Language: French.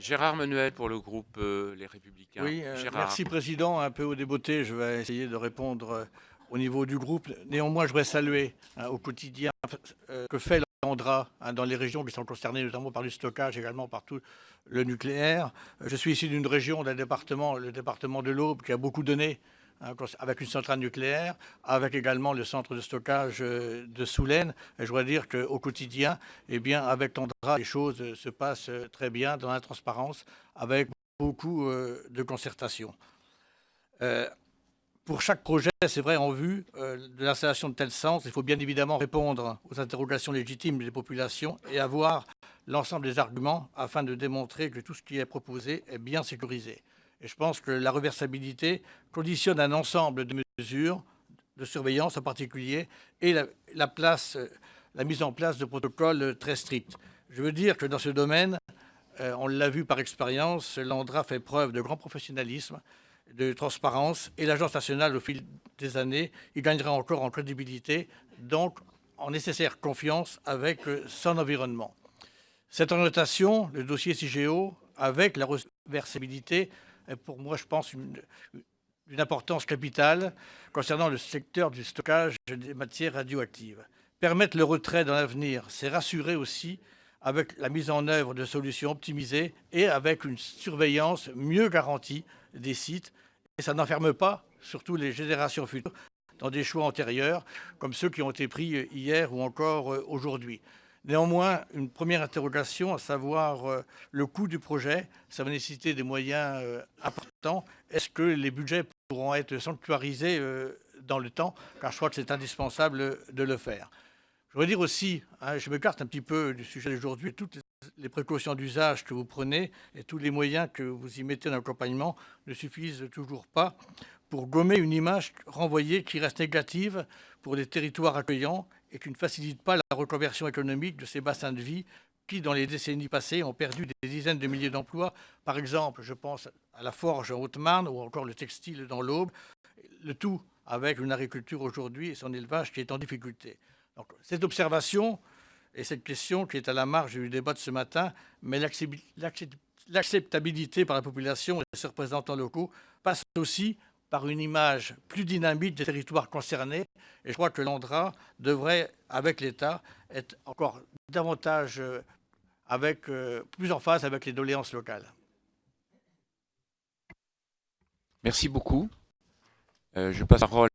Gérard Menuel pour le groupe Les Républicains. Oui, Gérard. merci Président. Un peu au débeauté, je vais essayer de répondre au niveau du groupe. Néanmoins, je voudrais saluer au quotidien que fait l'ANDRA dans les régions qui sont concernées, notamment par le stockage, également par tout le nucléaire. Je suis issu d'une région, d'un département, le département de l'Aube, qui a beaucoup donné avec une centrale nucléaire, avec également le centre de stockage de Soulaine. Et je voudrais dire qu'au quotidien, eh bien, avec l'ANDRA, les choses se passent très bien dans la transparence, avec beaucoup de concertation. Pour chaque projet, c'est vrai, en vue de l'installation de tel centre, il faut bien évidemment répondre aux interrogations légitimes des populations et avoir l'ensemble des arguments afin de démontrer que tout ce qui est proposé est bien sécurisé. Et je pense que la reversibilité conditionne un ensemble de mesures de surveillance en particulier et la mise en place de protocoles très stricts. Je veux dire que dans ce domaine, on l'a vu par expérience, l'ANDRA fait preuve de grand professionnalisme, de transparence, et l'Agence nationale, au fil des années, il gagnera encore en crédibilité, donc en nécessaire confiance avec son environnement. Cette orientation, le dossier CIGEO, avec la reversibilité, est pour moi, je pense, d'une importance capitale concernant le secteur du stockage des matières radioactives. Permettre le retrait dans l'avenir, c'est rassurer aussi avec la mise en œuvre de solutions optimisées et avec une surveillance mieux garantie des sites. Et ça n'enferme pas, surtout les générations futures, dans des choix antérieurs, comme ceux qui ont été pris hier ou encore aujourd'hui. Néanmoins, une première interrogation, à savoir le coût du projet, ça va nécessiter des moyens importants. Est-ce que les budgets pourront être sanctuarisés dans le temps? Car je crois que c'est indispensable de le faire. Je voudrais dire aussi, je m'écarte un petit peu du sujet d'aujourd'hui, toutes les précautions d'usage que vous prenez et tous les moyens que vous y mettez dans l'accompagnement ne suffisent toujours pas pour gommer une image renvoyée qui reste négative pour les territoires accueillants et qui ne facilite pas la reconversion économique de ces bassins de vie qui, dans les décennies passées, ont perdu des dizaines de milliers d'emplois. Par exemple, je pense à la forge en Haute-Marne ou encore le textile dans l'Aube, le tout avec une agriculture aujourd'hui et son élevage qui est en difficulté. Donc, cette observation et cette question qui est à la marge du débat de ce matin, mais l'acceptabilité par la population et ses représentants locaux passe aussi par une image plus dynamique des territoires concernés. Et je crois que l'ANDRA devrait, avec l'État, être encore davantage plus en phase avec les doléances locales. Merci beaucoup. Je passe la parole